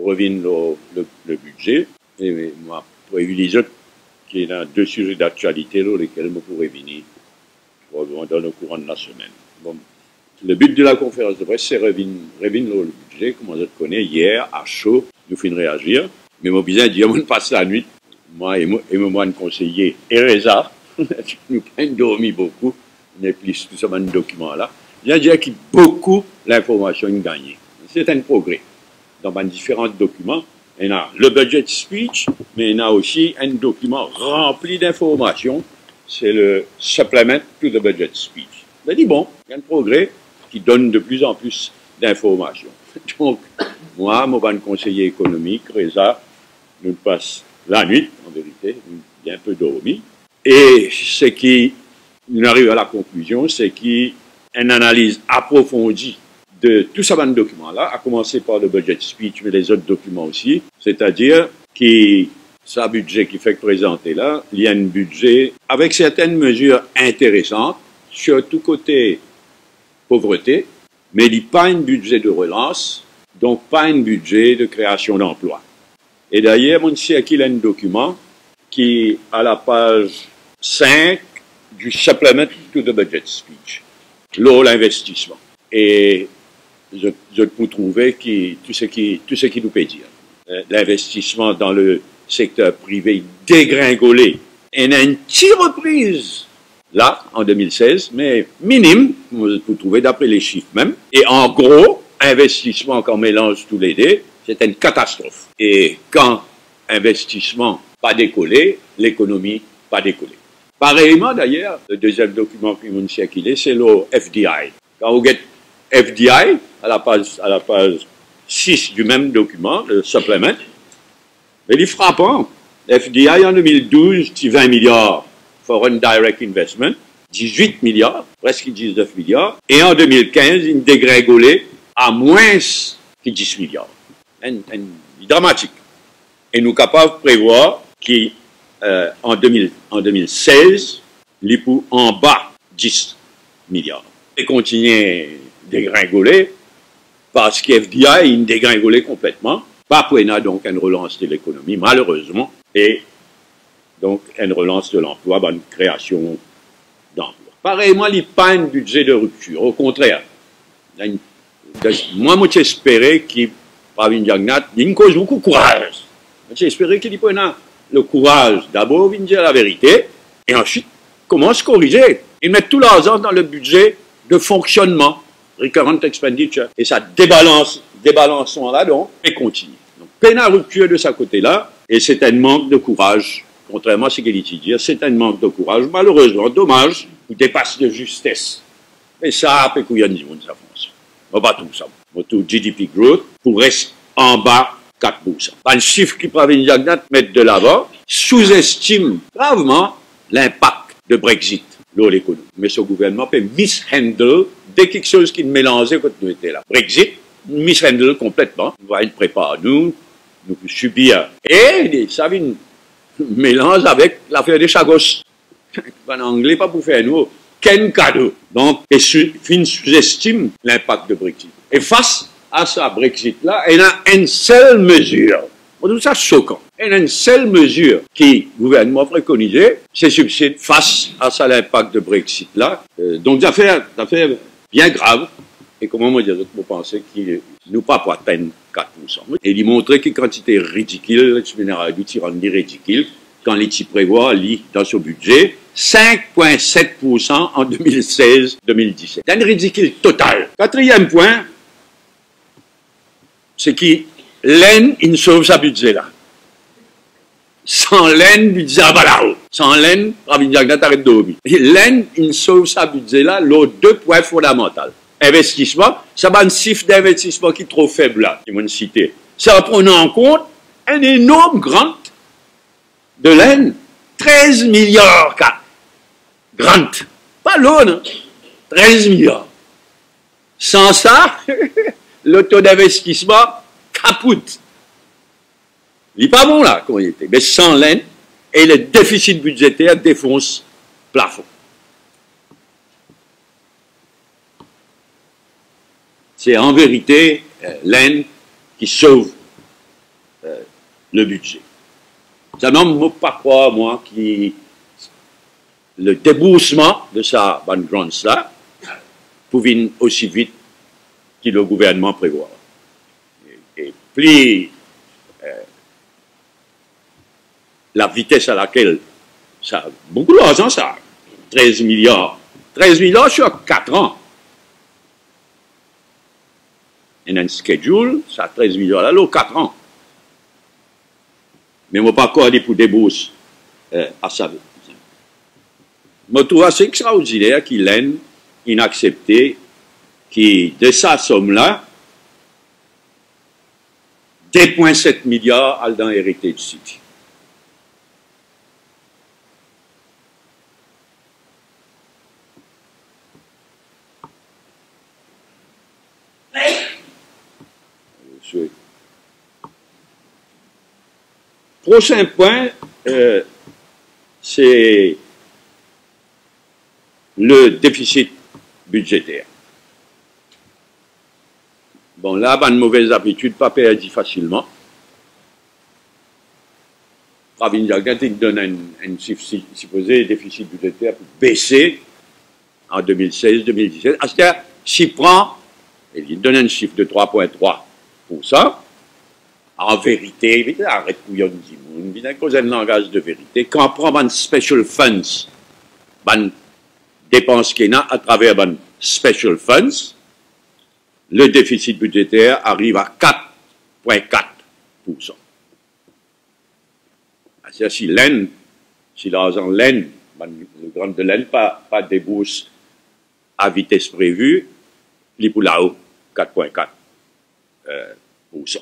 revient le budget. Et moi, pour éviter qu'il y a deux sujets d'actualité sur lesquels je pourrais venir dans le courant de la semaine. Bon, le but de la conférence de presse, c'est revenir le budget, comme on le connaît, hier, à chaud, nous finissons réagir. Mais moi, bien dire, on passe la nuit, moi et mon conseiller, Ereza, nous avons dormi beaucoup, on a plus tout ça dans le document-là. Je veux dire qu'il y a beaucoup d'informations gagnées. C'est un progrès. Dans différents documents, il y a le budget speech, mais il y a aussi un document rempli d'informations. C'est le supplement to the budget speech. Je dis bon, il y a un progrès qui donne de plus en plus d'informations. Donc, moi, mon conseiller économique, Reza, nous passe la nuit, en vérité, il a un peu dormi. Et ce qui nous arrive à la conclusion, c'est qu'il y a une analyse approfondie de tout ça dans le document-là, à commencer par le budget speech, mais les autres documents aussi, c'est-à-dire que ce budget qui fait présenter là, il y a un budget avec certaines mesures intéressantes, surtout côté pauvreté, mais il n'y a pas un budget de relance, donc pas un budget de création d'emplois. Et d'ailleurs, on sait qu'il y a un document qui, à la page 5 du supplement to the budget speech, l'investissement. Et je peux trouver tout ce qui nous peut dire. L'investissement dans le secteur privé dégringolé. Et il y a une petite reprise là, en 2016, mais minime, vous trouvez d'après les chiffres même. Et en gros, investissement quand on mélange tous les deux, c'est une catastrophe. Et quand investissement pas décollé, l'économie pas décollé. Pareillement d'ailleurs, le deuxième document qui nous circule, c'est le FDI. Quand vous avez FDI, à la page 6 du même document, le supplement, il est frappant. FDI en 2012, c'est 20 milliards. Foreign Direct Investment, 18 milliards, presque 19 milliards. Et en 2015, il dégringolé à moins que 10 milliards. Dramatique. Et nous sommes capables de prévoir qu'en 2016, il est en bas 10 milliards. Et continuer dégringoler parce qu'FDI il dégringolé complètement. Pas pour donc une relance de l'économie, malheureusement, et donc une relance de l'emploi, une création d'emplois. Pareillement, il n'y a pas un budget de rupture. Au contraire, moi, j'espérais qu'il y a une cause beaucoup de courage. J'espérais qu'il y ait le courage d'abord de dire la vérité et ensuite commence à corriger. Ils mettent tout l'argent dans le budget de fonctionnement, recurrent expenditure, et ça débalançons là donc, et continue. Donc, peine à rupture de ce côté-là, et c'est un manque de courage, contrairement à ce qu'il dit, c'est un manque de courage, malheureusement, dommage, ou dépasse de justesse. Mais ça, peut qu'il y a niveau de sa France. On va tout ça. Notre GDP growth pour rester en bas 4%. Un chiffre qui peut venir mettre de l'avant sous-estime gravement l'impact de Brexit dans l'économie. Mais ce gouvernement peut mishandle dès quelque chose qui mélangeait quand nous étions là. Brexit, mishandle complètement. On va être préparé, nous subir. Et ça vient mélange avec l'affaire des chagos. En anglais, pas pour faire nous. Quel cadeau. Donc, et sous-estime l'impact de Brexit. Et face à ce Brexit-là, il y a une seule mesure. On trouve ça choquant. Il y a une seule mesure qui le gouvernement préconisait, c'est subsides face à ça l'impact de Brexit-là. Donc, ça fait bien grave. Et comment me dire, vous pensez qu'il nous pas pour atteindre 4%. Et il montrait que quantité ridicule, le tyrannie ridicule, quand l'État prévoit, dans son budget, 5,7% en 2016-2017. C'est un ridicule total. Quatrième point, c'est que l'Aisne, il sauve sa budget là. Sans l'Aisne, budget à balao. Sans l'Aisne, Ravindjagna t'arrête de dormir. L'Aisne, il sauve sa budget là, les deux points fondamentaux. Investissement, ça va un chiffre d'investissement qui est trop faible là, qui m'ont cité. Ça va prendre en compte un énorme grant de l'Aisne, 13 milliards, grant. Pas l'eau, 13 milliards. Sans ça, le taux d'investissement capoute. Il n'est pas bon là, comment il était. Mais sans l'Aisne, et le déficit budgétaire défonce plafond. C'est en vérité l'Aisne qui sauve le budget. Ça ne me pas croire, moi, que le déboursement de sa bonne grande-là pouvait aussi vite que le gouvernement prévoit. Et plus la vitesse à laquelle ça, beaucoup d'argent, ça, 13 milliards. 13 milliards sur 4 ans. Il y a un schedule, ça 13 milliards là, 4 ans. Mais je ne vais pas accorder pour des bourses à ça. Je trouve assez extraordinaire qu'il ait inaccepté qui, de sa somme-là, 2,7 milliards à dans Heritage City. Prochain point, c'est le déficit budgétaire. Bon, là, une mauvaise habitude, pas perdue facilement. Pravin Jagat donne un chiffre supposé déficit budgétaire pour baisser en 2016-2017. C'est-à-dire, s'il prend, il donne un chiffre de 3,3%. En vérité, arrête couillon du monde, il y a un langage de vérité. Quand on prend un special funds, une dépense qu'il y a à travers un special funds, le déficit budgétaire arrive à 4,4%. C'est-à-dire si l'argent laine, le grand de laine, pas des bourses à vitesse prévue, il est pour là-haut, 4,4%.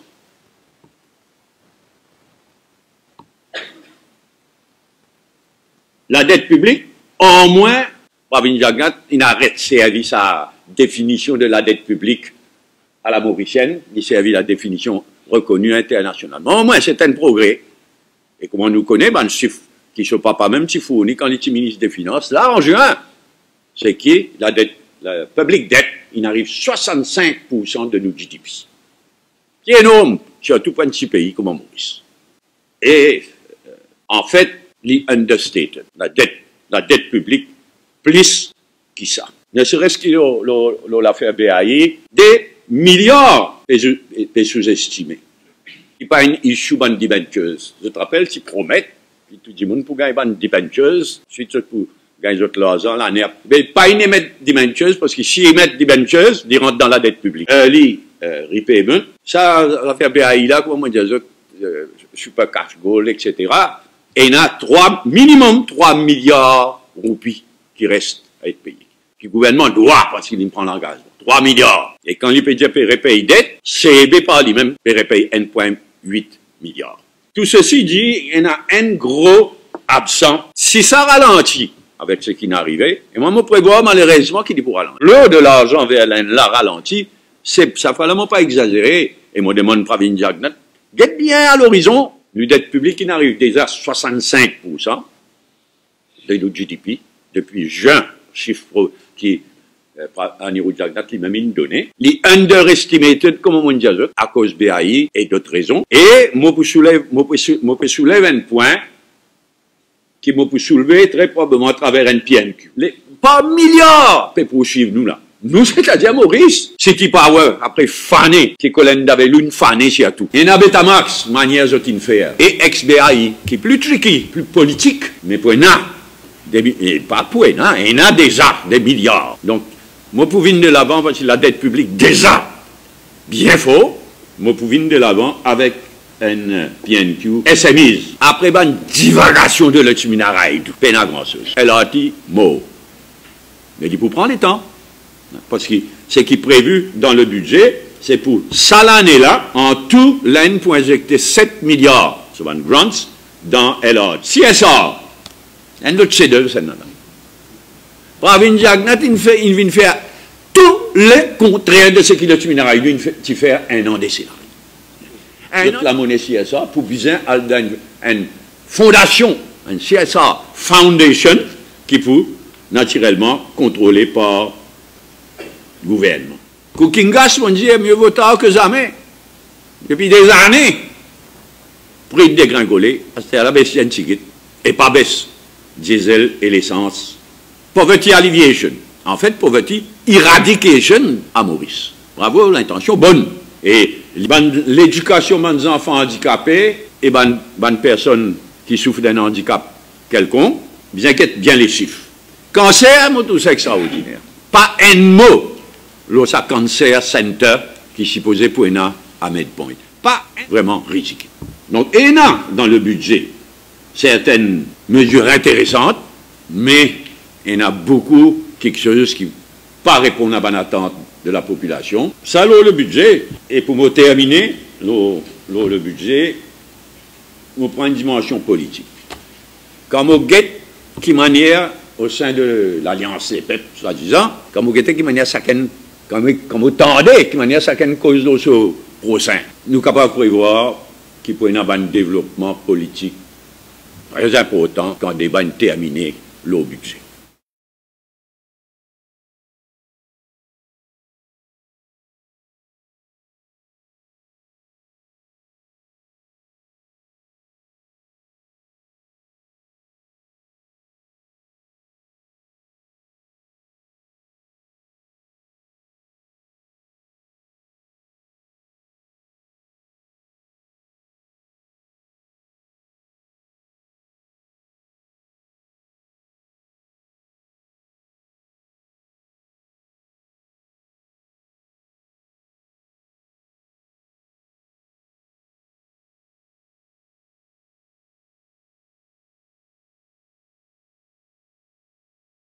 La dette publique, au moins, Pravin Jagat, il arrête de servir sa définition de la dette publique à la mauricienne, il servit la définition reconnue internationalement. Au moins, c'est un progrès. Et comme on nous connaît, le chiffre qui ne sont pas même si fourni quand il est ministre des Finances, là, en juin, c'est que la public debt, il arrive 65% de nos GDP. C'est énorme, surtout pour un petit pays comme en Maurice. Et, en fait, understated, la dette publique, plus que ça. Ne serait-ce que l'affaire BAI, des milliards est sous-estimé. Il n'y a pas une issue de débentures. Je te rappelle, tu promets, puis tout le monde pour gagner une débentures, suite pour gagner d'autres l'argent, l'année. Mais pas une émettre débentures, parce que s'ils émettent débentures, ils rentrent dans la dette publique. Repayment, ça, l'affaire BAI là, comment dire, super cash goal, etc. Et il y a minimum 3 milliards de roupies qui restent à être payés. Le gouvernement doit, parce qu'il prend l'engagement. 3 milliards. Et quand il peut repayer dette, CEB par lui-même peut repayer 1,8 milliard. Tout ceci dit, il y a un gros absent. Si ça ralentit avec ce qui n'est arrivé, et moi, je prévois malheureusement qu'il est pour ralentir. L'eau de l'argent vers la ralenti, ça ne faut vraiment pas exagérer. Et moi, je demande Pravin Jagat, guette bien à l'horizon. La dette publique, il arrive déjà à 65% de notre GDP depuis juin, chiffre qui, Anirudh Jagat, qui m'a mis une donnée. Il est underestimated, comme on dit, à cause BAI et d'autres raisons. Et, moi, je soulève un point qui m'a soulevé très probablement à travers un PNQ. Pas milliards peut poursuivre nous là. Nous, c'est-à-dire Maurice, City Power, après fané, qui colonne d'avait l'une fané chez tout. Et n'a Betamax, manière de faire. Et ex-BAI, qui est plus tricky, plus politique, mais pour pas pour il y a déjà des milliards. Donc, moi, pour venir de l'avant, parce que la dette publique, déjà, bien faux, moi, pour venir de l'avant avec un PNQ, SMIs. Après, une divagation de l'Utsuminaraï, peine à grand-chose. Elle a dit, mot. Mais il faut prendre le temps. Parce que ce qui est prévu dans le budget, c'est pour ça l'année-là, en tout, l'AN pour injecter 7 milliards sur un grants dans LR. CSR, un autre chef-d'œuvre, c'est là. Pravin Jagat, il vient faire tout le contraire de ce qu'il a tué. Il vient faire un an d'essai. La monnaie CSR pour viser à une fondation, une CSR Foundation, qui peut naturellement contrôler par gouvernement. Cooking gas, on dit, mieux vaut tard que jamais. Depuis des années, prix de dégringoler, c'est à la baisse scientifique, et pas baisse diesel et l'essence. Poverty alleviation. En fait, poverty eradication à Maurice. Bravo, l'intention bonne. Et l'éducation des enfants handicapés et des personnes qui souffrent d'un handicap quelconque, bien inquiète bien les chiffres. Cancer, tout c'est extraordinaire. Pas un mot, l'OSA Cancer Center qui supposé pour ENA à Medpoint. Pas vraiment ridicule. Donc, ENA, dans le budget, certaines mesures intéressantes, mais il y en a beaucoup, quelque chose qui pas répondre à bonne attente de la population. Ça, le budget, et pour me terminer, le budget, on prend une dimension politique. Quand on guette qui manière, au sein de l'Alliance CEPEP, soi-disant, quand on guette qui manière chacun, quand on tendait qui manière chacun cause de ce procès, nous sommes capables de prévoir qu'il peut y avoir un développement politique très important quand on débat terminé le budget.